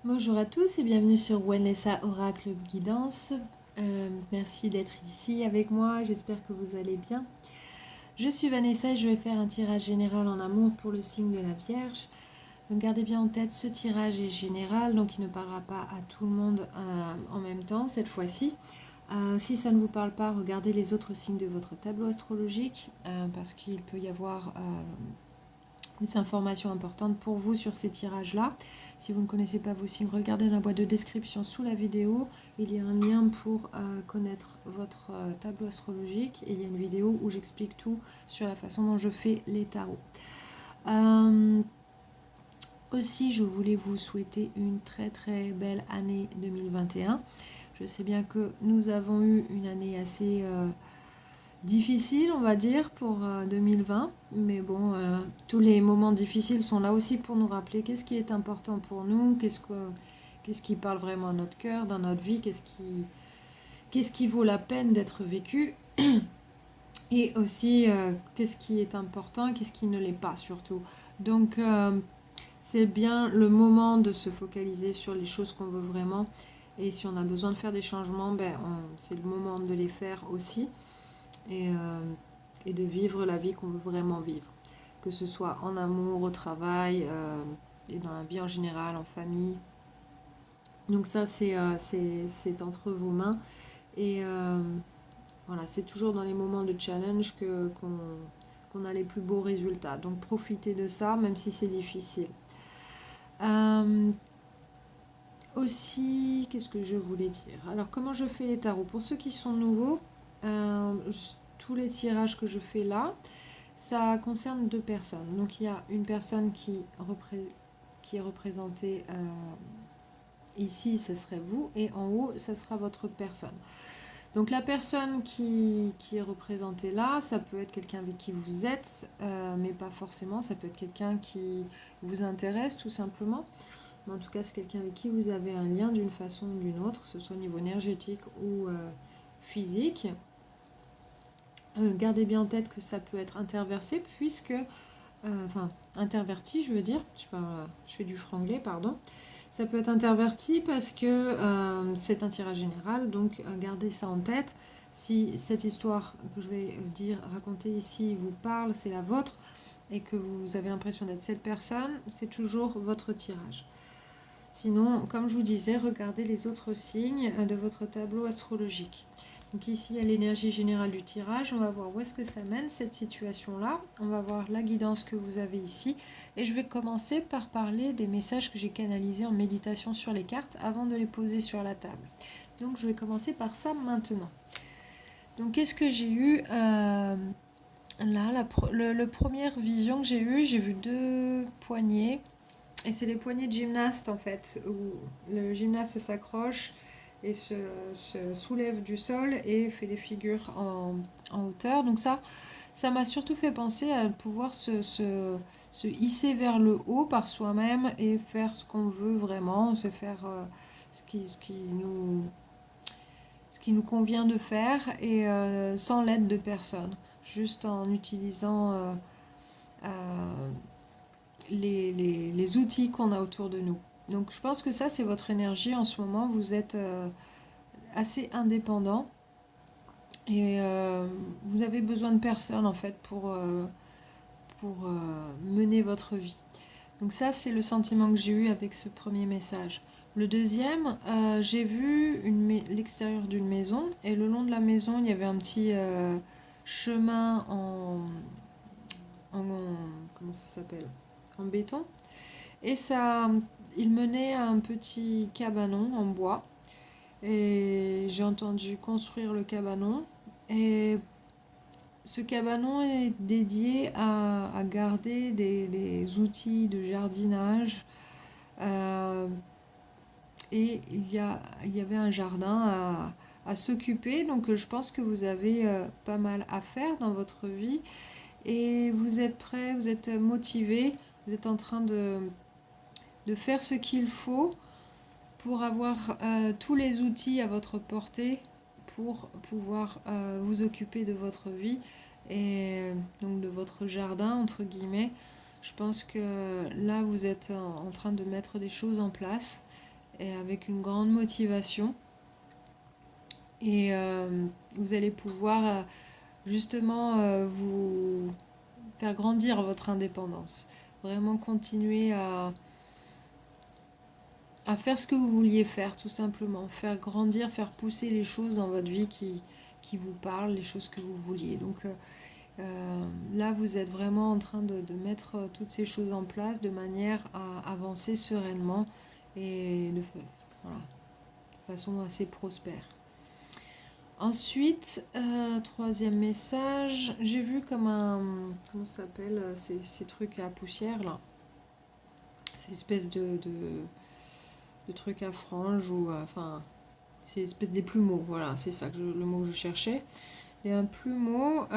Bonjour à tous et bienvenue sur Wanessa Oracle Guidance. Merci d'être ici avec moi, j'espère que vous allez bien. Je suis Vanessa et je vais faire un tirage général en amour pour le signe de la Vierge. Donc gardez bien en tête, ce tirage est général, donc il ne parlera pas à tout le monde en même temps cette fois-ci. Si ça ne vous parle pas, regardez les autres signes de votre tableau astrologique parce qu'il peut y avoir des informations importantes pour vous sur ces tirages-là. Si vous ne connaissez pas vos signes, regardez dans la boîte de description sous la vidéo. Il y a un lien pour connaître votre tableau astrologique. Et il y a une vidéo où j'explique tout sur la façon dont je fais les tarots. Aussi, je voulais vous souhaiter une très très belle année 2021. Je sais bien que nous avons eu une année assez difficile, on va dire, pour 2020. Mais bon, tous les moments difficiles sont là aussi pour nous rappeler qu'est-ce qui est important pour nous, qu'est-ce qui parle vraiment à notre cœur, dans notre vie, qu'est-ce qui vaut la peine d'être vécu. Et aussi, qu'est-ce qui est important, qu'est-ce qui ne l'est pas surtout. Donc, c'est bien le moment de se focaliser sur les choses qu'on veut vraiment. Et si on a besoin de faire des changements, c'est le moment de les faire aussi. Et de vivre la vie qu'on veut vraiment vivre. Que ce soit en amour, au travail, et dans la vie en général, en famille. Donc ça, c'est entre vos mains. Et voilà, c'est toujours dans les moments de challenge qu'on a les plus beaux résultats. Donc profitez de ça, même si c'est difficile. Aussi, qu'est-ce que je voulais dire? Alors, comment je fais les tarots? Pour ceux qui sont nouveaux, tous les tirages que je fais là, ça concerne deux personnes. Donc, il y a une personne qui est représentée ici, ce serait vous, et en haut, ça sera votre personne. Donc, la personne qui est représentée là, ça peut être quelqu'un avec qui vous êtes, mais pas forcément. Ça peut être quelqu'un qui vous intéresse, tout simplement. Mais en tout cas, c'est quelqu'un avec qui vous avez un lien d'une façon ou d'une autre, que ce soit au niveau énergétique ou physique. Gardez bien en tête que ça peut être interversé, puisque enfin interverti, je veux dire, je fais du franglais, pardon. Ça peut être interverti parce que c'est un tirage général, donc gardez ça en tête. Si cette histoire que je vais raconter ici vous parle, c'est la vôtre, et que vous avez l'impression d'être cette personne, c'est toujours votre tirage. Sinon, comme je vous disais, regardez les autres signes de votre tableau astrologique. Donc ici, il y a l'énergie générale du tirage. On va voir où est-ce que ça mène, cette situation-là. On va voir la guidance que vous avez ici. Et je vais commencer par parler des messages que j'ai canalisés en méditation sur les cartes avant de les poser sur la table. Donc je vais commencer par ça maintenant. Donc qu'est-ce que j'ai eu là, la première vision que j'ai vu deux poignées. Et c'est les poignées de gymnaste en fait, où le gymnaste s'accroche et se soulève du sol et fait des figures en hauteur. Donc ça m'a surtout fait penser à pouvoir se hisser vers le haut par soi-même et faire ce qu'on veut vraiment, se faire ce qui nous convient de faire et sans l'aide de personne, juste en utilisant les outils qu'on a autour de nous. Donc je pense que ça, c'est votre énergie en ce moment. Vous êtes assez indépendant et vous avez besoin de personne en fait pour mener votre vie. Donc ça, c'est le sentiment que j'ai eu avec ce premier message. Le deuxième, j'ai vu l'extérieur d'une maison et le long de la maison, il y avait un petit chemin en comment ça s'appelle? En béton. Et ça, il menait à un petit cabanon en bois. Et j'ai entendu construire le cabanon. Et ce cabanon est dédié à garder des outils de jardinage. Et il y avait un jardin à s'occuper. Donc je pense que vous avez pas mal à faire dans votre vie. Et vous êtes prêt, vous êtes motivé, vous êtes en train de faire ce qu'il faut pour avoir tous les outils à votre portée pour pouvoir vous occuper de votre vie et donc de votre jardin entre guillemets. Je pense que là vous êtes en train de mettre des choses en place et avec une grande motivation. Et vous allez pouvoir justement vous faire grandir votre indépendance. Vraiment continuer à faire ce que vous vouliez faire, tout simplement. Faire grandir, faire pousser les choses dans votre vie qui vous parlent, les choses que vous vouliez. Donc là, vous êtes vraiment en train de mettre toutes ces choses en place de manière à avancer sereinement et voilà, de façon assez prospère. Ensuite, troisième message, j'ai vu comme comment ça s'appelle, ces trucs à poussière là, ces espèces de trucs à franges ou enfin, ces espèces des plumeaux, voilà, c'est ça le mot que je cherchais. Il y a un plumeau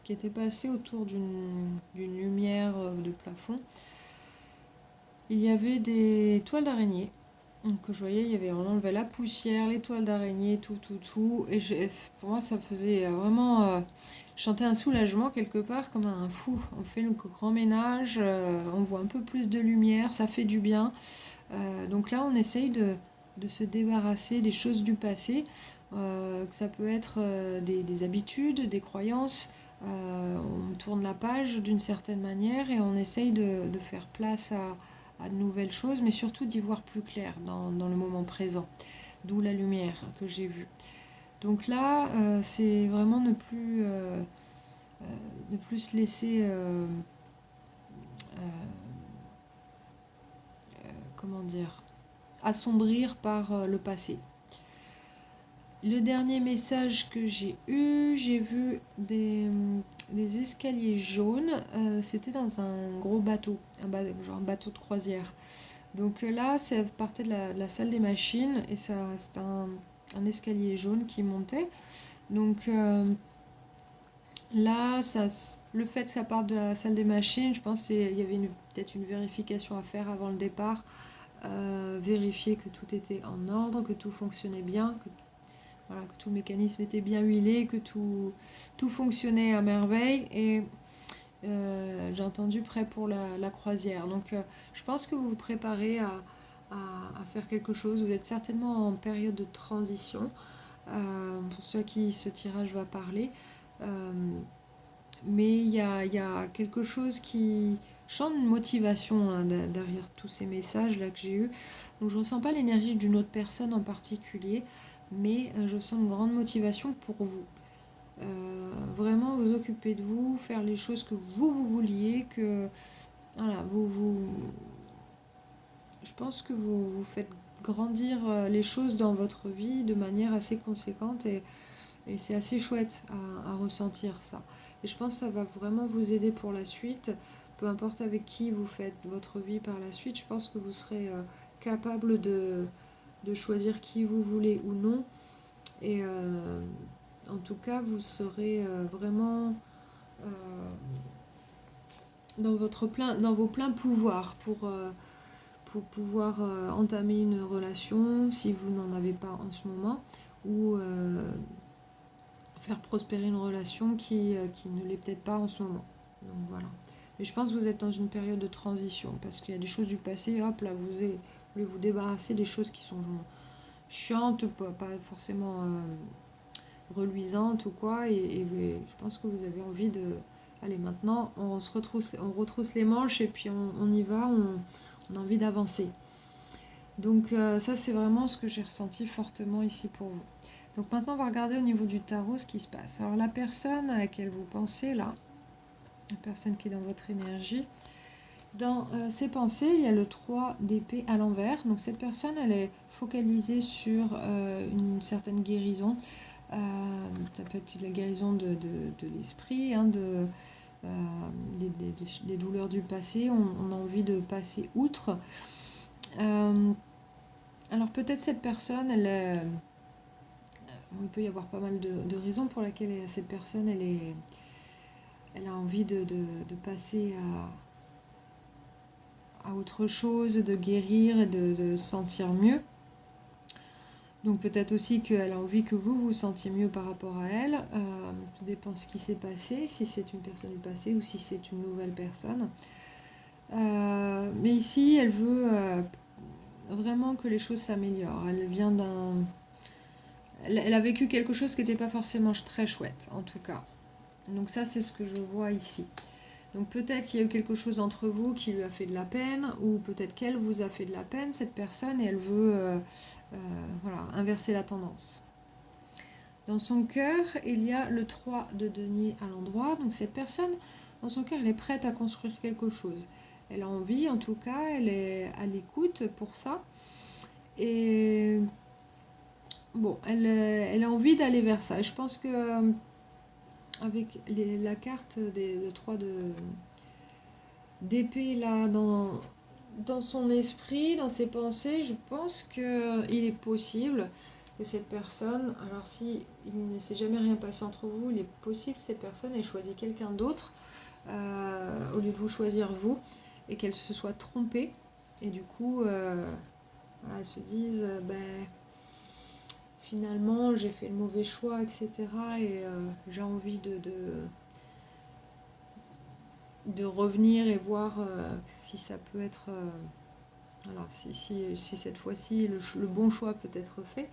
qui était passé autour d'une lumière de plafond. Il y avait des toiles d'araignée. Donc je voyais, il y avait, on enlevait la poussière, les toiles d'araignée, tout. Et pour moi, ça faisait vraiment chanter un soulagement quelque part, comme un fou. On fait le grand ménage, on voit un peu plus de lumière, ça fait du bien. Donc là, on essaye de se débarrasser des choses du passé, que ça peut être des habitudes, des croyances. On tourne la page d'une certaine manière et on essaye de faire place à de nouvelles choses, mais surtout d'y voir plus clair dans le moment présent, d'où la lumière que j'ai vue. Donc là, c'est vraiment ne plus se laisser comment dire, assombrir par le passé. Le dernier message que j'ai eu, j'ai vu des escaliers jaunes. C'était dans un gros bateau, genre un bateau de croisière. Donc là, ça partait de la salle des machines et c'était un escalier jaune qui montait. Donc là, le fait que ça parte de la salle des machines, je pense qu'il y avait peut-être une vérification à faire avant le départ. Vérifier que tout était en ordre, que tout fonctionnait bien, que tout le mécanisme était bien huilé, que tout fonctionnait à merveille. Et j'ai entendu prêt pour la croisière. Donc je pense que vous vous préparez à faire quelque chose. Vous êtes certainement en période de transition, pour ceux à qui ce tirage va parler. Mais il y a quelque chose qui chante une motivation hein, derrière tous ces messages là que j'ai eus. Donc je ne ressens pas l'énergie d'une autre personne en particulier, mais je sens une grande motivation pour vous. Vraiment vous occuper de vous, faire les choses que vous vouliez, que voilà, je pense que vous faites grandir les choses dans votre vie de manière assez conséquente et c'est assez chouette à ressentir ça. Et je pense que ça va vraiment vous aider pour la suite. Peu importe avec qui vous faites votre vie par la suite, je pense que vous serez capable de choisir qui vous voulez ou non. Et en tout cas, vous serez vraiment dans vos pleins pouvoirs pour pouvoir entamer une relation si vous n'en avez pas en ce moment ou faire prospérer une relation qui ne l'est peut-être pas en ce moment. Donc voilà. Mais je pense que vous êtes dans une période de transition parce qu'il y a des choses du passé, hop là, vous voulez vous débarrasser des choses qui sont chiantes, pas forcément reluisantes ou quoi. Et je pense que vous avez envie de... Allez, maintenant, on retrousse les manches et puis on y va, on a envie d'avancer. Donc ça, c'est vraiment ce que j'ai ressenti fortement ici pour vous. Donc maintenant, on va regarder au niveau du tarot ce qui se passe. Alors la personne à laquelle vous pensez là, la personne qui est dans votre énergie, dans ses pensées, il y a le 3 d'épée à l'envers. Donc cette personne, elle est focalisée sur une certaine guérison. Ça peut être la guérison de l'esprit, hein, des douleurs du passé. On a envie de passer outre. Alors peut-être cette personne, il peut y avoir pas mal de raisons pour lesquelles cette personne, elle a envie de passer à autre chose, de guérir et de se sentir mieux. Donc peut-être aussi qu'elle a envie que vous vous sentiez mieux par rapport à elle. Tout dépend de ce qui s'est passé, si c'est une personne du passé ou si c'est une nouvelle personne. Mais ici, elle veut vraiment que les choses s'améliorent. Elle vient d'un... Elle a vécu quelque chose qui n'était pas forcément très chouette, en tout cas. Donc ça, c'est ce que je vois ici. Donc peut-être qu'il y a eu quelque chose entre vous qui lui a fait de la peine, ou peut-être qu'elle vous a fait de la peine, cette personne, et elle veut voilà, inverser la tendance. Dans son cœur, il y a le 3 de denier à l'endroit. Donc cette personne, dans son cœur, elle est prête à construire quelque chose. Elle a envie, en tout cas, elle est à l'écoute pour ça. Et bon, elle a envie d'aller vers ça. Et je pense que avec la carte le 3 d'épée là dans son esprit, dans ses pensées, je pense qu'il est possible que cette personne, alors si il ne s'est jamais rien passé entre vous, il est possible que cette personne ait choisi quelqu'un d'autre au lieu de vous choisir vous, et qu'elle se soit trompée, et du coup, voilà, elle se dise, ben, finalement j'ai fait le mauvais choix, etc. Et j'ai envie de revenir et voir si ça peut être... voilà, si cette fois-ci le bon choix peut être fait,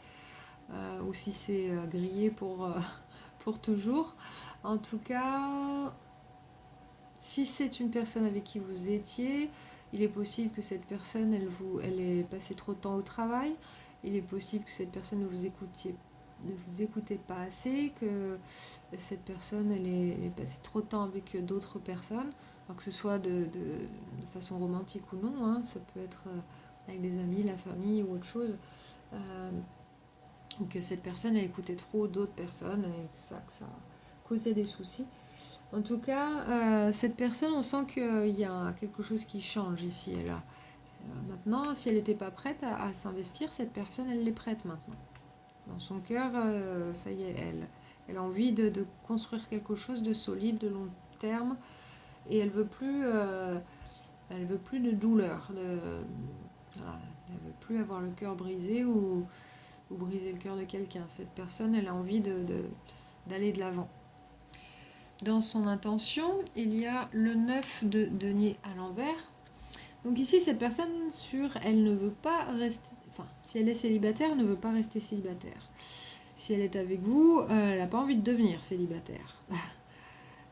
ou si c'est grillé pour toujours. En tout cas, si c'est une personne avec qui vous étiez, il est possible que cette personne, elle ait passé trop de temps au travail. Il est possible que cette personne ne vous écoutait pas assez, que cette personne, elle ait passé trop de temps avec d'autres personnes, alors que ce soit de façon romantique ou non, hein, ça peut être avec des amis, la famille ou autre chose, ou que cette personne a écouté trop d'autres personnes et que ça causait des soucis. En tout cas, cette personne, on sent qu'il y a quelque chose qui change ici et là. Maintenant, si elle n'était pas prête à s'investir, cette personne, elle l'est prête maintenant. Dans son cœur, ça y est, elle a envie de construire quelque chose de solide, de long terme, et elle veut plus de douleur. Voilà, elle veut plus avoir le cœur brisé ou briser le cœur de quelqu'un. Cette personne, elle a envie d'aller de l'avant. Dans son intention, il y a le 9 de denier à l'envers. Donc ici, cette personne, elle ne veut pas rester... Enfin, si elle est célibataire, elle ne veut pas rester célibataire. Si elle est avec vous, elle n'a pas envie de devenir célibataire.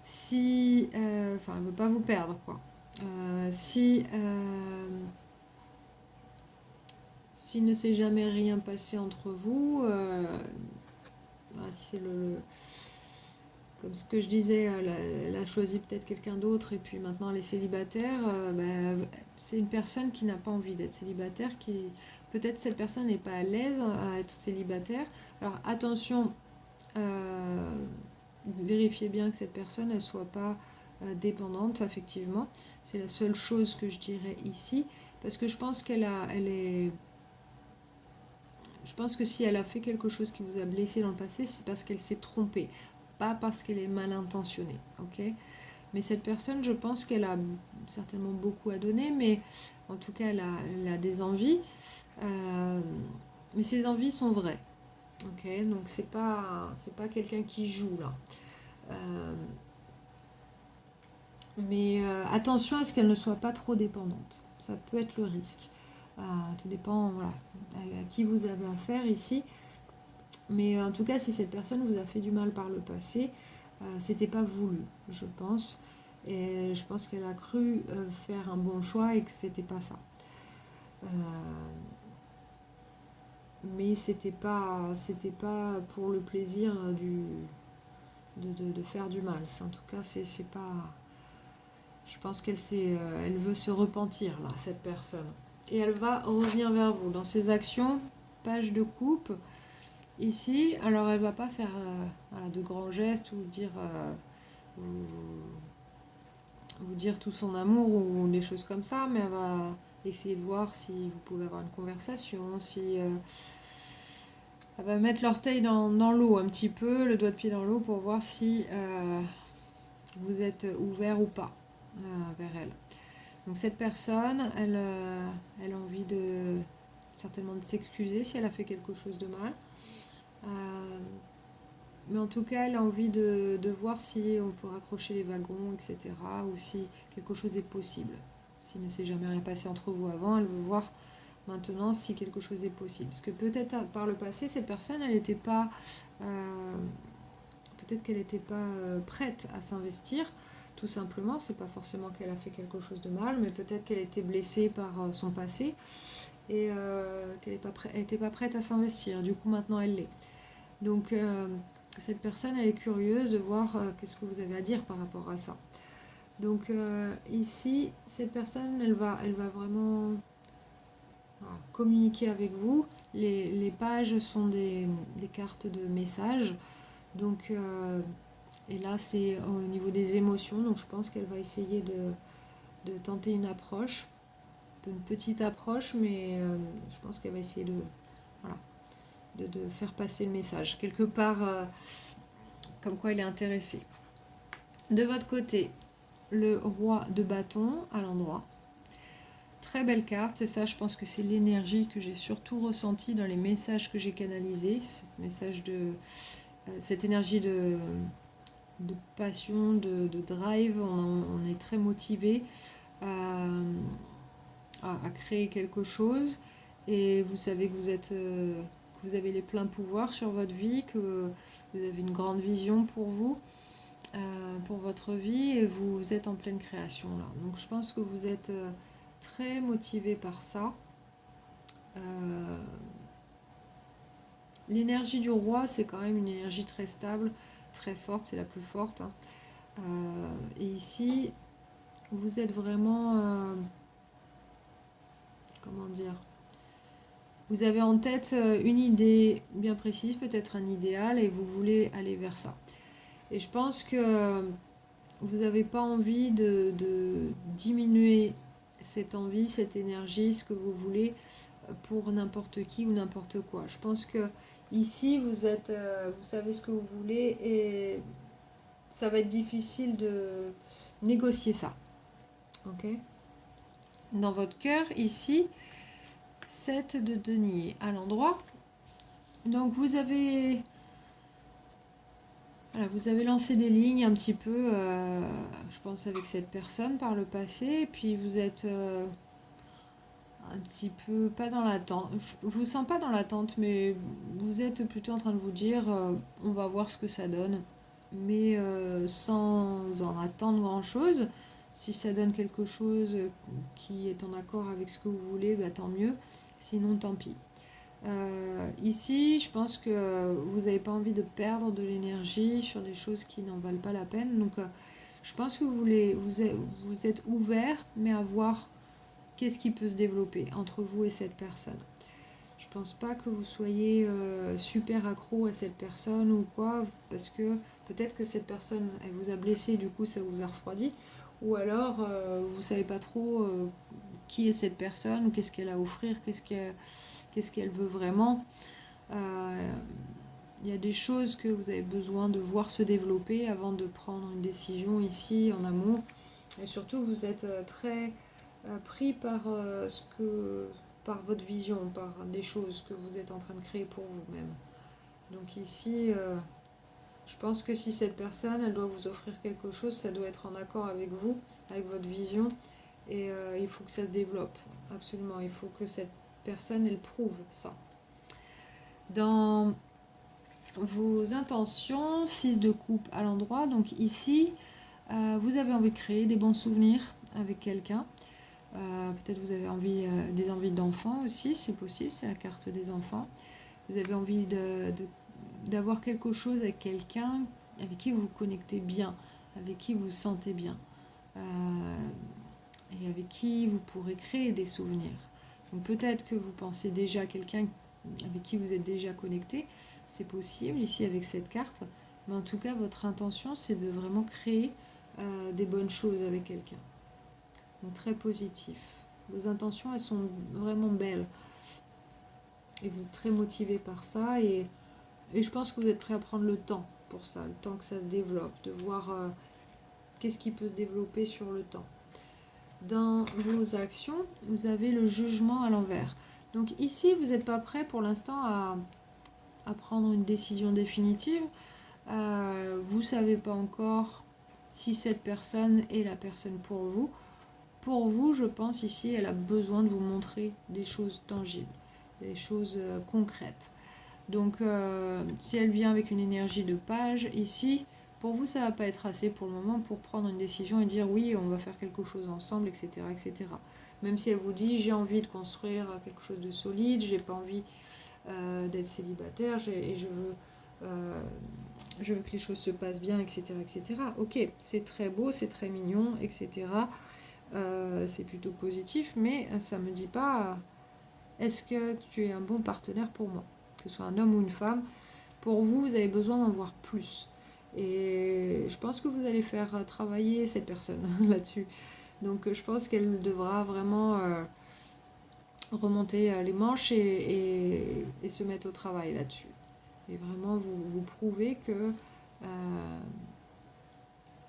Si... Enfin, elle ne veut pas vous perdre, quoi. S'il ne s'est jamais rien passé entre vous, voilà, si c'est comme ce que je disais, elle a choisi peut-être quelqu'un d'autre et puis maintenant elle est célibataire, c'est une personne qui n'a pas envie d'être célibataire, peut-être cette personne n'est pas à l'aise à être célibataire. Alors attention, vérifiez bien que cette personne ne soit pas dépendante affectivement. C'est la seule chose que je dirais ici, parce que je pense je pense que si elle a fait quelque chose qui vous a blessé dans le passé, c'est parce qu'elle s'est trompée, pas parce qu'elle est mal intentionnée, ok? Mais cette personne, je pense qu'elle a certainement beaucoup à donner, mais en tout cas, elle a des envies, mais ces envies sont vraies, ok? Donc c'est pas quelqu'un qui joue là. Mais attention à ce qu'elle ne soit pas trop dépendante, ça peut être le risque. Tout dépend, voilà, à qui vous avez affaire ici. Mais en tout cas, si cette personne vous a fait du mal par le passé, c'était pas voulu, je pense. Et je pense qu'elle a cru faire un bon choix et que c'était pas ça. Mais c'était pas pour le plaisir de faire du mal. En tout cas, c'est pas. Je pense elle veut se repentir là, cette personne. Et elle va revenir vers vous dans ses actions. Page de coupe. Ici, alors elle va pas faire voilà, de grands gestes ou vous dire tout son amour ou des choses comme ça, mais elle va essayer de voir si vous pouvez avoir une conversation, si elle va mettre l'orteil dans l'eau un petit peu, le doigt de pied dans l'eau pour voir si vous êtes ouvert ou pas vers elle. Donc cette personne, elle a envie certainement de s'excuser si elle a fait quelque chose de mal. Mais en tout cas, elle a envie de voir si on peut raccrocher les wagons, etc. Ou si quelque chose est possible. S'il ne s'est jamais rien passé entre vous avant, elle veut voir maintenant si quelque chose est possible. Parce que peut-être par le passé, cette personne, elle n'était pas... peut-être qu'elle n'était pas prête à s'investir, tout simplement. C'est pas forcément qu'elle a fait quelque chose de mal, mais peut-être qu'elle était blessée par son passé et qu'elle n'était pas prête à s'investir. Du coup, maintenant, elle l'est. Donc, cette personne, elle est curieuse de voir qu'est-ce que vous avez à dire par rapport à ça. Donc, ici, cette personne, elle va vraiment communiquer avec vous. Les pages sont des cartes de messages. Donc, et là, c'est au niveau des émotions. Donc, je pense qu'elle va essayer de tenter une approche. Une petite approche, mais je pense qu'elle va essayer voilà, de faire passer le message. Quelque part, comme quoi elle est intéressée. De votre côté, le roi de bâton à l'endroit. Très belle carte, et ça je pense que c'est l'énergie que j'ai surtout ressentie dans les messages que j'ai canalisés, cette énergie de passion, de drive, on est très motivé à créer quelque chose, et vous savez que vous avez les pleins pouvoirs sur votre vie, que vous avez une grande vision pour vous, pour votre vie, et vous êtes en pleine création là. Donc je pense que vous êtes très motivé par ça. L'énergie du roi, c'est quand même une énergie très stable, très forte, c'est la plus forte. Et ici, vous êtes vraiment... comment dire? Vous avez en tête une idée bien précise, peut-être un idéal, et vous voulez aller vers ça. Et je pense que vous n'avez pas envie de diminuer cette envie, cette énergie, ce que vous voulez pour n'importe qui ou n'importe quoi. Je pense que ici vous savez ce que vous voulez, et ça va être difficile de négocier ça. Ok? Dans votre cœur ici, 7 de denier à l'endroit. Donc vous avez lancé des lignes un petit peu, je pense, avec cette personne par le passé, et puis vous êtes un petit peu, pas dans l'attente, je vous sens pas dans l'attente, mais vous êtes plutôt en train de vous dire, on va voir ce que ça donne, mais sans en attendre grand-chose. Si ça donne quelque chose qui est en accord avec ce que vous voulez, bah, tant mieux, sinon tant pis. Ici, je pense que vous n'avez pas envie de perdre de l'énergie sur des choses qui n'en valent pas la peine. Donc, je pense que vous êtes ouvert, mais à voir qu'est-ce qui peut se développer entre vous et cette personne. Je pense pas que vous soyez super accro à cette personne ou quoi, parce que peut-être que cette personne, elle vous a blessé, du coup ça vous a refroidi, ou alors vous savez pas trop qui est cette personne, ou qu'est-ce qu'elle a à offrir, qu'est-ce qu'elle veut vraiment. Il y a des choses que vous avez besoin de voir se développer avant de prendre une décision ici en amour. Et surtout, vous êtes très pris par par votre vision, par des choses que vous êtes en train de créer pour vous-même. Donc ici, je pense que si cette personne, elle doit vous offrir quelque chose, ça doit être en accord avec vous, avec votre vision, et il faut que ça se développe, absolument. Il faut que cette personne, elle prouve ça. Dans vos intentions, 6 de coupe à l'endroit, donc ici, vous avez envie de créer des bons souvenirs avec quelqu'un. Peut-être vous avez des envies d'enfants aussi, c'est possible, c'est la carte des enfants. Vous avez envie d'avoir quelque chose avec quelqu'un avec qui vous vous connectez bien, avec qui vous vous sentez bien, et avec qui vous pourrez créer des souvenirs. Donc peut-être que vous pensez déjà à quelqu'un avec qui vous êtes déjà connecté, c'est possible ici avec cette carte, mais en tout cas votre intention c'est de vraiment créer des bonnes choses avec quelqu'un. Donc très positif. Vos intentions elles sont vraiment belles et vous êtes très motivé par ça, et je pense que vous êtes prêt à prendre le temps pour ça, le temps que ça se développe, de voir qu'est-ce qui peut se développer sur le temps. Dans vos actions, vous avez le jugement à l'envers. Donc ici, vous n'êtes pas prêt pour l'instant à prendre une décision définitive. Vous ne savez pas encore si cette personne est la personne pour vous. pour vous, je pense ici, elle a besoin de vous montrer des choses tangibles, des choses concrètes. Donc, si elle vient avec une énergie de page, ici, pour vous, ça va pas être assez pour le moment pour prendre une décision et dire oui, on va faire quelque chose ensemble, etc., etc. Même si elle vous dit j'ai envie de construire quelque chose de solide, j'ai pas envie d'être célibataire et je veux que les choses se passent bien, etc., etc. Ok, c'est très beau, c'est très mignon, etc. C'est plutôt positif, mais ça me dit pas est-ce que tu es un bon partenaire pour moi, que ce soit un homme ou une femme. Pour vous, vous avez besoin d'en voir plus. Et je pense que vous allez faire travailler cette personne là-dessus. Donc je pense qu'elle devra vraiment remonter les manches et se mettre au travail là-dessus. Et vraiment vous prouver que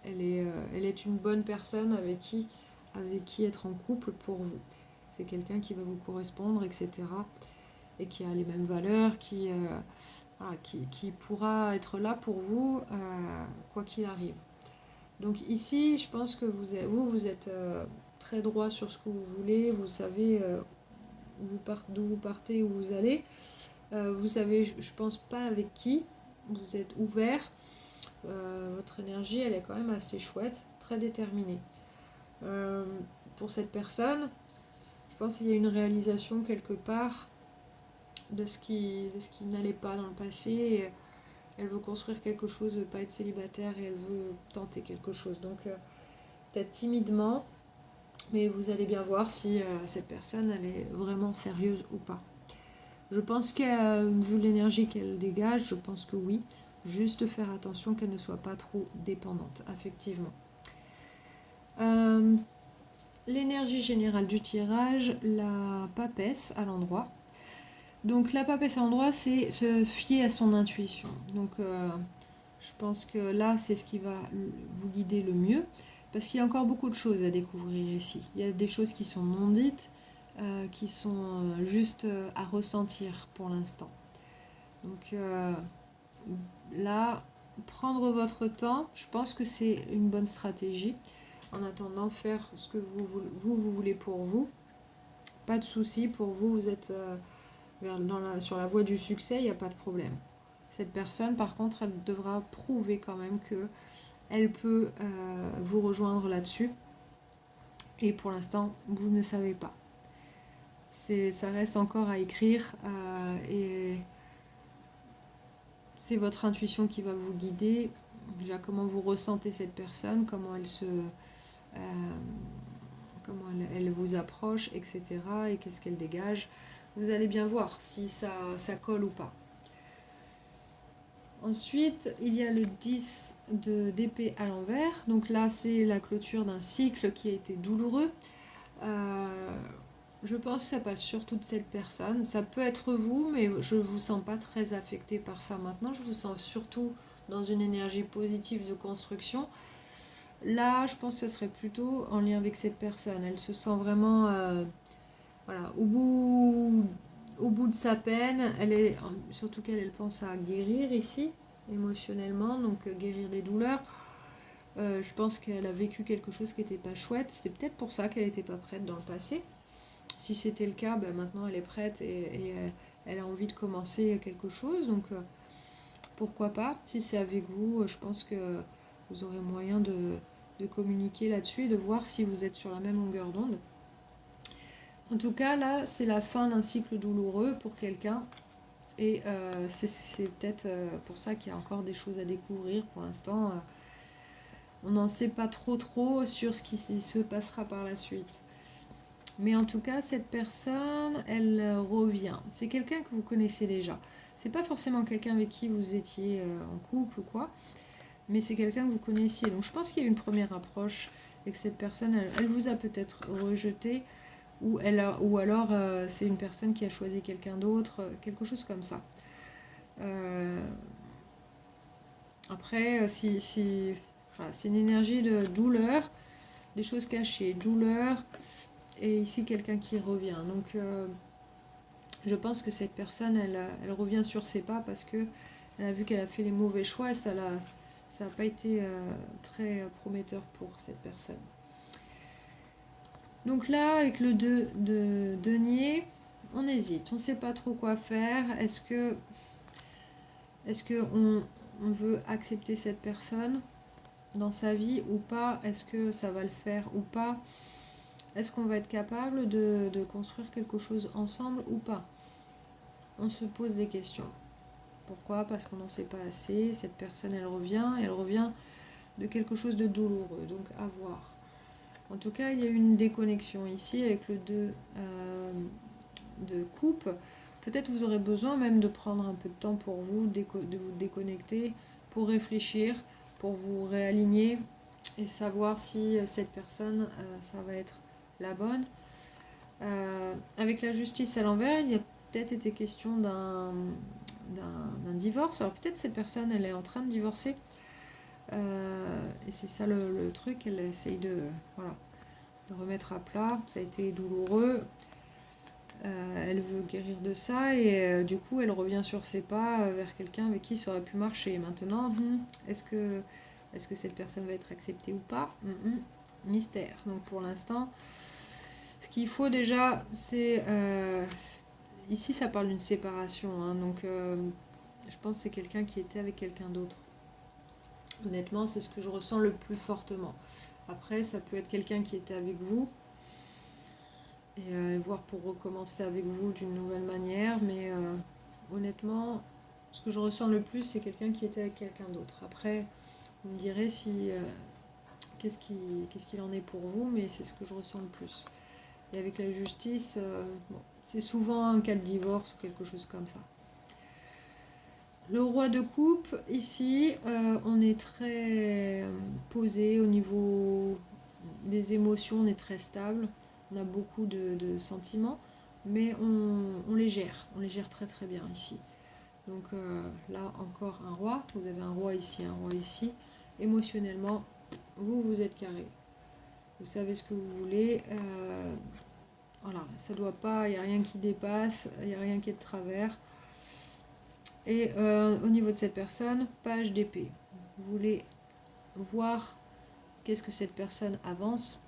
elle est une bonne personne avec qui être en couple pour vous. C'est quelqu'un qui va vous correspondre, etc. Et qui a les mêmes valeurs, voilà, qui pourra être là pour vous quoi qu'il arrive. Donc ici, je pense que vous êtes très droit sur ce que vous voulez, vous savez d'où vous partez, où vous allez. Vous savez, je pense pas avec qui, vous êtes ouvert. Votre énergie, elle est quand même assez chouette, très déterminée. Pour cette personne, je pense qu'il y a une réalisation quelque part de ce qui n'allait pas dans le passé. Et elle veut construire quelque chose, pas être célibataire et elle veut tenter quelque chose. Donc peut-être timidement, mais vous allez bien voir si cette personne elle est vraiment sérieuse ou pas. Je pense que vu l'énergie qu'elle dégage, je pense que oui. Juste faire attention qu'elle ne soit pas trop dépendante, effectivement. L'énergie générale du tirage, la papesse à l'endroit. Donc la papesse à l'endroit, c'est se fier à son intuition. Donc je pense que là, c'est ce qui va vous guider le mieux, parce qu'il y a encore beaucoup de choses à découvrir ici. Il y a des choses qui sont non dites, qui sont juste à ressentir pour l'instant. Donc là, prendre votre temps, je pense que c'est une bonne stratégie. En attendant, faire ce que vous voulez pour vous. Pas de souci, pour vous, vous êtes sur la voie du succès, il n'y a pas de problème. Cette personne, par contre, elle devra prouver quand même que elle peut vous rejoindre là-dessus. Et pour l'instant, vous ne savez pas. Ça reste encore à écrire et c'est votre intuition qui va vous guider. Déjà, comment vous ressentez cette personne, comment elle vous approche, etc. Et qu'est-ce qu'elle dégage. Vous allez bien voir si ça colle ou pas. Ensuite, il y a le 10 d'épée à l'envers. Donc là, c'est la clôture d'un cycle qui a été douloureux. Je pense que ça passe surtout de cette personne. Ça peut être vous, mais je ne vous sens pas très affecté par ça maintenant. Je vous sens surtout dans une énergie positive de construction. Là, je pense que ce serait plutôt en lien avec cette personne. Elle se sent vraiment voilà, au bout de sa peine. Surtout qu'elle pense à guérir ici, émotionnellement, donc guérir des douleurs. Je pense qu'elle a vécu quelque chose qui n'était pas chouette. C'est peut-être pour ça qu'elle n'était pas prête dans le passé. Si c'était le cas, maintenant elle est prête et elle a envie de commencer quelque chose. Donc pourquoi pas. Si c'est avec vous, je pense que vous aurez moyen de communiquer là-dessus et de voir si vous êtes sur la même longueur d'onde. En tout cas, là, c'est la fin d'un cycle douloureux pour quelqu'un. Et c'est peut-être pour ça qu'il y a encore des choses à découvrir pour l'instant. On n'en sait pas trop sur ce qui se passera par la suite. Mais en tout cas, cette personne, elle revient. C'est quelqu'un que vous connaissez déjà. C'est pas forcément quelqu'un avec qui vous étiez en couple ou quoi, mais c'est quelqu'un que vous connaissiez. Donc je pense qu'il y a une première approche et que cette personne, elle vous a peut-être rejeté, ou alors c'est une personne qui a choisi quelqu'un d'autre, quelque chose comme ça. Après, voilà, c'est une énergie de douleur, des choses cachées, douleur, et ici quelqu'un qui revient. Donc je pense que cette personne, elle revient sur ses pas parce que elle a vu qu'elle a fait les mauvais choix et ça n'a pas été très prometteur pour cette personne. Donc là, avec le 2 de denier, on hésite, on ne sait pas trop quoi faire. Est-ce que on veut accepter cette personne dans sa vie ou pas? Est-ce que ça va le faire ou pas? Est-ce qu'on va être capable de construire quelque chose ensemble ou pas? On se pose des questions. Pourquoi? Parce qu'on n'en sait pas assez. Cette personne, elle revient de quelque chose de douloureux. Donc à voir. En tout cas, il y a une déconnexion ici avec le 2 de coupe. Peut-être vous aurez besoin même de prendre un peu de temps pour vous, de vous déconnecter, pour réfléchir, pour vous réaligner et savoir si cette personne, ça va être la bonne. Avec la justice à l'envers, il y a peut-être été question d'un divorce. Alors peut-être cette personne, elle est en train de divorcer. Et c'est ça le truc, elle essaye de remettre à plat. Ça a été douloureux. Elle veut guérir de ça et du coup elle revient sur ses pas vers quelqu'un avec qui ça aurait pu marcher. Maintenant, est-ce que cette personne va être acceptée ou pas? Mystère. Donc pour l'instant, ce qu'il faut déjà, c'est... ici ça parle d'une séparation, hein, donc je pense que c'est quelqu'un qui était avec quelqu'un d'autre. Honnêtement, c'est ce que je ressens le plus fortement. Après, ça peut être quelqu'un qui était avec vous, et voir pour recommencer avec vous d'une nouvelle manière, mais honnêtement, ce que je ressens le plus, c'est quelqu'un qui était avec quelqu'un d'autre. Après, vous me direz si qu'est-ce qu'il en est pour vous, mais c'est ce que je ressens le plus. Et avec la justice, bon, c'est souvent un cas de divorce ou quelque chose comme ça. Le roi de coupe, ici, on est très posé au niveau des émotions, on est très stable, on a beaucoup de sentiments, mais on les gère très très bien ici. Donc là encore un roi, vous avez un roi ici, émotionnellement, vous êtes carré, vous savez ce que vous voulez, voilà, ça doit pas, il n'y a rien qui dépasse, il n'y a rien qui est de travers. Et au niveau de cette personne, page d'épée. Vous voulez voir qu'est-ce que cette personne avance,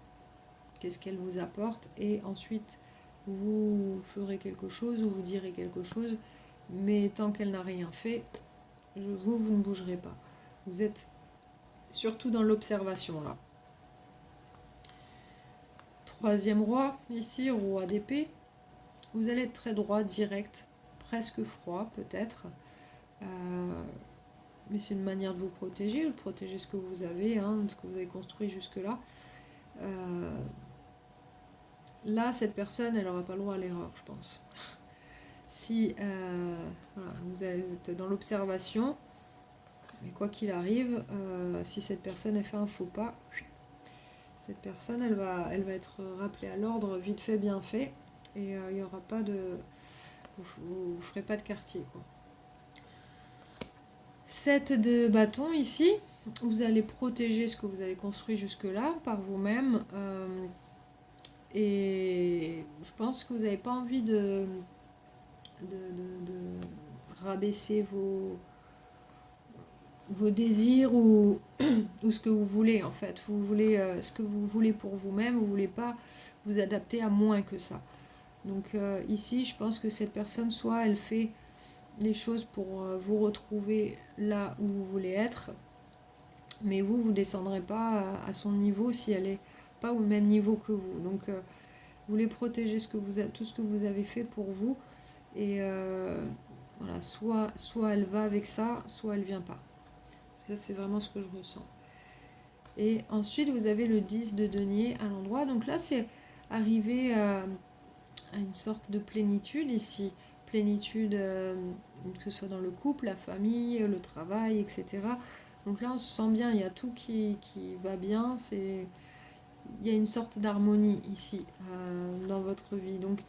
qu'est-ce qu'elle vous apporte, et ensuite vous ferez quelque chose ou vous direz quelque chose, mais tant qu'elle n'a rien fait, vous ne bougerez pas. Vous êtes surtout dans l'observation là. Troisième roi, ici, roi d'épée. Vous allez être très droit, direct, presque froid peut-être. Mais c'est une manière de vous protéger, de protéger ce que vous avez, hein, ce que vous avez construit jusque-là. Là, cette personne, elle n'aura pas le droit à l'erreur, je pense. Si voilà, vous êtes dans l'observation, mais quoi qu'il arrive, si cette personne a fait un faux pas, cette personne, elle va être rappelée à l'ordre vite fait, bien fait, et il n'y aura pas de... Vous ne ferez pas de quartier, quoi. 7 de bâton ici, vous allez protéger ce que vous avez construit jusque-là par vous-même. Et je pense que vous n'avez pas envie de rabaisser vos désirs ou ce que vous voulez en fait. Vous voulez ce que vous voulez pour vous-même, vous ne voulez pas vous adapter à moins que ça. Donc ici, je pense que cette personne, soit elle fait les choses pour vous retrouver là où vous voulez être, mais vous descendrez pas à son niveau si elle n'est pas au même niveau que vous. Donc vous voulez protéger tout ce que vous avez fait pour vous, et voilà, soit elle va avec ça, soit elle vient pas. Ça, c'est vraiment ce que je ressens. Et ensuite, vous avez le 10 de denier à l'endroit. Donc là, c'est arrivé à une sorte de plénitude ici. Plénitude, que ce soit dans le couple, la famille, le travail, etc. Donc là, on se sent bien, il y a tout qui va bien. Il y a une sorte d'harmonie ici, dans votre vie. Donc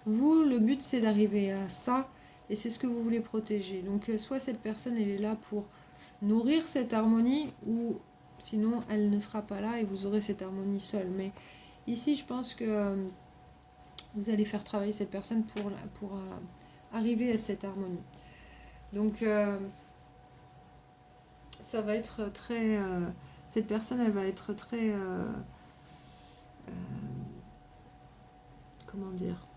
vous, le but, c'est d'arriver à ça, et c'est ce que vous voulez protéger. Donc soit cette personne, elle est là pour nourrir cette harmonie, ou sinon elle ne sera pas là et vous aurez cette harmonie seule. Mais ici, je pense que vous allez faire travailler cette personne pour arriver à cette harmonie. Donc ça va être très... cette personne, elle va être très comment dire,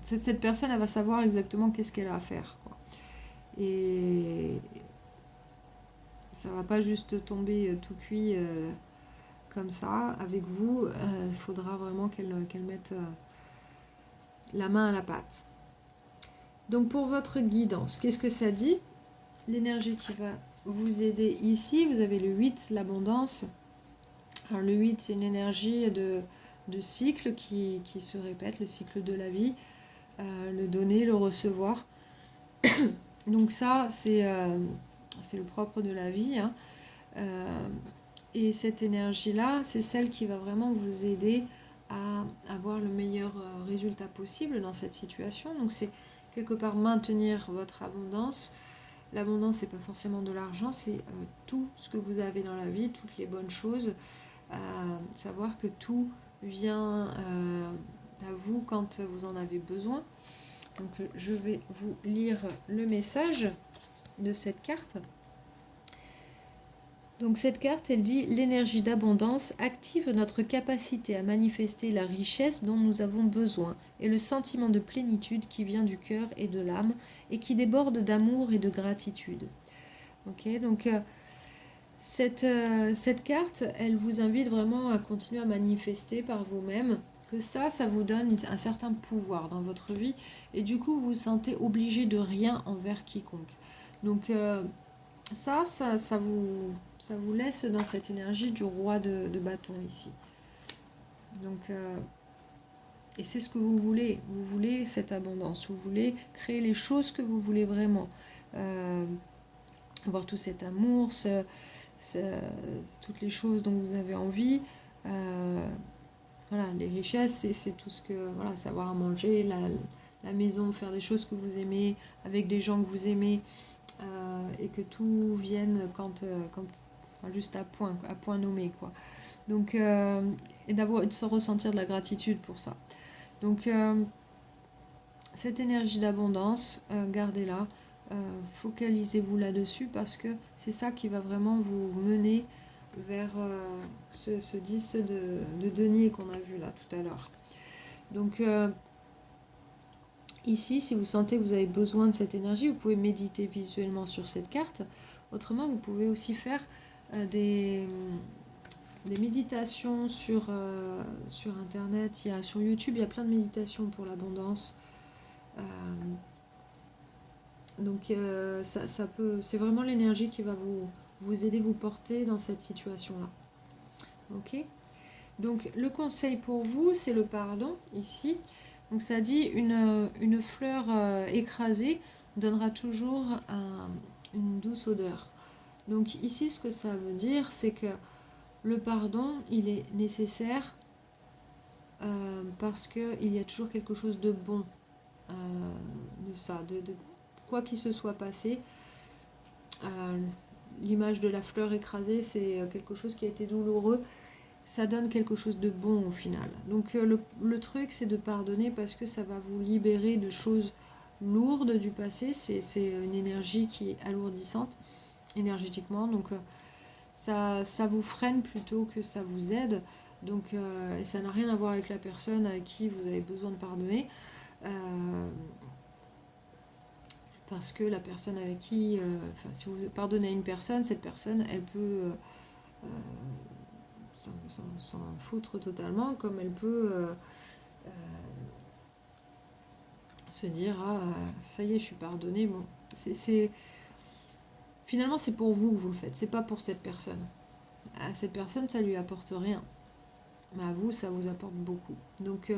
cette personne, elle va savoir exactement qu'est-ce qu'elle a à faire, quoi. Et ça va pas juste tomber tout cuit comme ça avec vous. Il faudra vraiment qu'elle mette la main à la pâte. Donc pour votre guidance, qu'est-ce que ça dit? L'énergie qui va vous aider ici, vous avez le 8, l'abondance. Alors le 8, c'est une énergie de cycle qui se répète, le cycle de la vie, le donner, le recevoir. Donc ça, c'est le propre de la vie, hein. Et cette énergie-là, c'est celle qui va vraiment vous aider à avoir le meilleur résultat possible dans cette situation. Donc c'est quelque part maintenir votre abondance. L'abondance, c'est pas forcément de l'argent, c'est tout ce que vous avez dans la vie, toutes les bonnes choses. Savoir que tout vient à vous quand vous en avez besoin. Donc je vais vous lire le message de cette carte. Donc cette carte, elle dit: l'énergie d'abondance active notre capacité à manifester la richesse dont nous avons besoin et le sentiment de plénitude qui vient du cœur et de l'âme et qui déborde d'amour et de gratitude. Ok, donc cette carte, elle vous invite vraiment à continuer à manifester par vous-même, que ça vous donne un certain pouvoir dans votre vie et du coup vous vous sentez obligé de rien envers quiconque. Donc ça vous laisse dans cette énergie du roi de bâton ici. Donc, et c'est ce que vous voulez. Vous voulez cette abondance. Vous voulez créer les choses que vous voulez vraiment. Avoir tout cet amour, toutes les choses dont vous avez envie. Voilà, les richesses, c'est tout ce que... Voilà, savoir à manger, la maison, faire des choses que vous aimez, avec des gens que vous aimez. Et que tout vienne quand enfin, juste à point nommé, quoi. Donc et de se ressentir de la gratitude pour ça. Donc cette énergie d'abondance, gardez-la, focalisez-vous là-dessus parce que c'est ça qui va vraiment vous mener vers ce 10 de denier qu'on a vu là tout à l'heure. Donc ici, si vous sentez que vous avez besoin de cette énergie, vous pouvez méditer visuellement sur cette carte. Autrement, vous pouvez aussi faire des méditations sur Internet. Sur YouTube, il y a plein de méditations pour l'abondance. Donc, c'est vraiment l'énergie qui va vous aider, vous porter dans cette situation-là. Ok ? Donc, le conseil pour vous, c'est le pardon, ici. Donc ça dit une fleur écrasée donnera toujours une douce odeur. Donc ici ce que ça veut dire c'est que le pardon il est nécessaire parce qu'il y a toujours quelque chose de bon de ça, de quoi qu'il se soit passé. L'image de la fleur écrasée c'est quelque chose qui a été douloureux. Ça donne quelque chose de bon au final. Donc le truc, c'est de pardonner parce que ça va vous libérer de choses lourdes du passé. C'est une énergie qui est alourdissante énergétiquement. Donc ça vous freine plutôt que ça vous aide. Donc et ça n'a rien à voir avec la personne à qui vous avez besoin de pardonner. Parce que la personne avec qui... si vous pardonnez à une personne, cette personne, elle peut... s'en foutre totalement, comme elle peut se dire ça y est, je suis pardonnée. Bon, finalement c'est pour vous que vous le faites, c'est pas pour cette personne. À cette personne ça lui apporte rien, mais à vous ça vous apporte beaucoup. Donc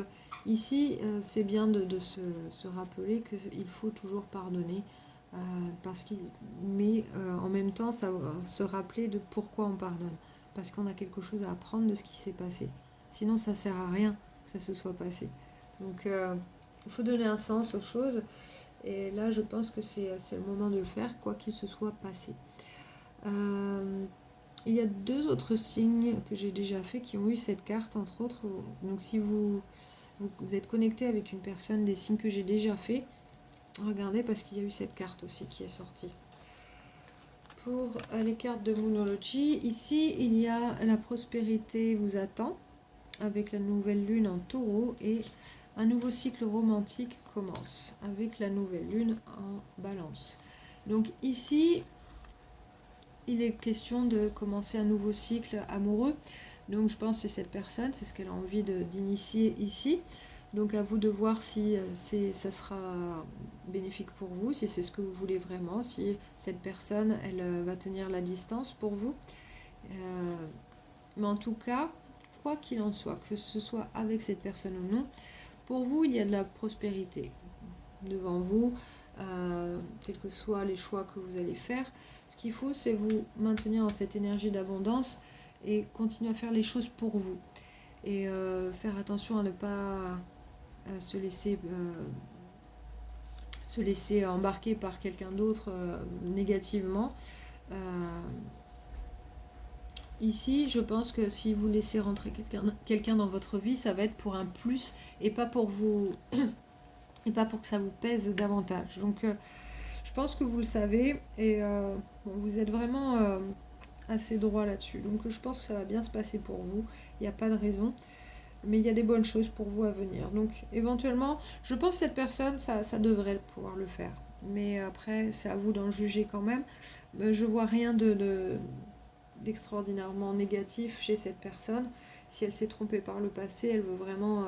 ici c'est bien de se rappeler qu'il faut toujours pardonner, mais en même temps ça se rappeler de pourquoi on pardonne. Parce qu'on a quelque chose à apprendre de ce qui s'est passé. Sinon, ça ne sert à rien que ça se soit passé. Donc, il faut donner un sens aux choses. Et là, je pense que c'est le moment de le faire, quoi qu'il se soit passé. Il y a 2 autres signes que j'ai déjà fait qui ont eu cette carte, entre autres. Donc, si vous êtes connecté avec une personne des signes que j'ai déjà fait, regardez parce qu'il y a eu cette carte aussi qui est sortie. Pour les cartes de Moonology, ici il y a la prospérité vous attend avec la nouvelle lune en taureau et Un nouveau cycle romantique commence avec la nouvelle lune en balance. Donc ici, il est question de commencer un nouveau cycle amoureux. Donc je pense que c'est cette personne, c'est ce qu'elle a envie d'initier ici. Donc à vous de voir si ça sera bénéfique pour vous, si c'est ce que vous voulez vraiment, si cette personne, elle va tenir la distance pour vous. Mais en tout cas, quoi qu'il en soit, que ce soit avec cette personne ou non, pour vous, il y a de la prospérité devant vous, quels que soient les choix que vous allez faire. Ce qu'il faut, c'est vous maintenir dans cette énergie d'abondance et continuer à faire les choses pour vous. Et faire attention à ne pas se laisser embarquer par quelqu'un d'autre négativement. Ici, je pense que si vous laissez rentrer quelqu'un dans votre vie, ça va être pour un plus et pas pour vous et pas pour que ça vous pèse davantage. Donc, je pense que vous le savez et bon, vous êtes vraiment assez droit là-dessus. Donc, je pense que ça va bien se passer pour vous. Il n'y a pas de raison. Mais il y a des bonnes choses pour vous à venir. Donc, éventuellement, je pense que cette personne, ça devrait pouvoir le faire. Mais après, c'est à vous d'en juger quand même. Je vois rien d'extraordinairement négatif chez cette personne. Si elle s'est trompée par le passé, elle veut vraiment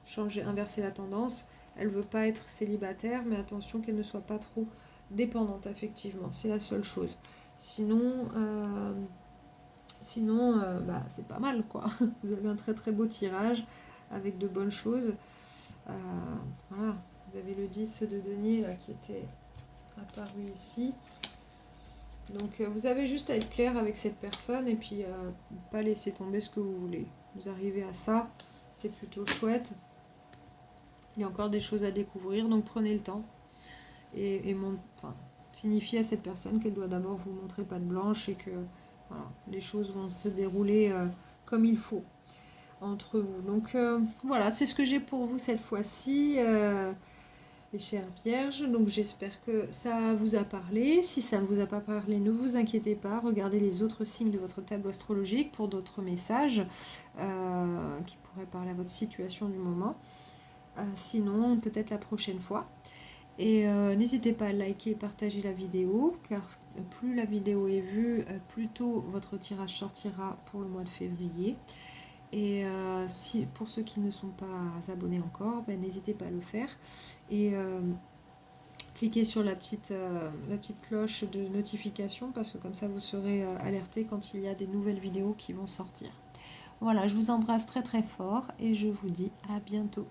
changer, inverser la tendance. Elle veut pas être célibataire, mais attention qu'elle ne soit pas trop dépendante affectivement. C'est la seule chose. Sinon, bah, c'est pas mal quoi. Vous avez un très très beau tirage avec de bonnes choses. Voilà. Vous avez le 10 de denier là, qui était apparu ici. Donc vous avez juste à être clair avec cette personne et puis pas laisser tomber ce que vous voulez. Vous arrivez à ça, c'est plutôt chouette. Il y a encore des choses à découvrir, donc prenez le temps. Et signifiez à cette personne qu'elle doit d'abord vous montrer patte blanche et que voilà, les choses vont se dérouler comme il faut entre vous. Donc voilà, c'est ce que j'ai pour vous cette fois-ci. Les chères vierges, donc j'espère que ça vous a parlé. Si ça ne vous a pas parlé, ne vous inquiétez pas, regardez les autres signes de votre tableau astrologique pour d'autres messages qui pourraient parler à votre situation du moment. Sinon, peut-être la prochaine fois. Et n'hésitez pas à liker et partager la vidéo, car plus la vidéo est vue, plus tôt votre tirage sortira pour le mois de février. Et pour ceux qui ne sont pas abonnés encore, n'hésitez pas à le faire. Et cliquez sur la petite cloche de notification parce que comme ça vous serez alerté quand il y a des nouvelles vidéos qui vont sortir. Voilà, je vous embrasse très très fort et je vous dis à bientôt.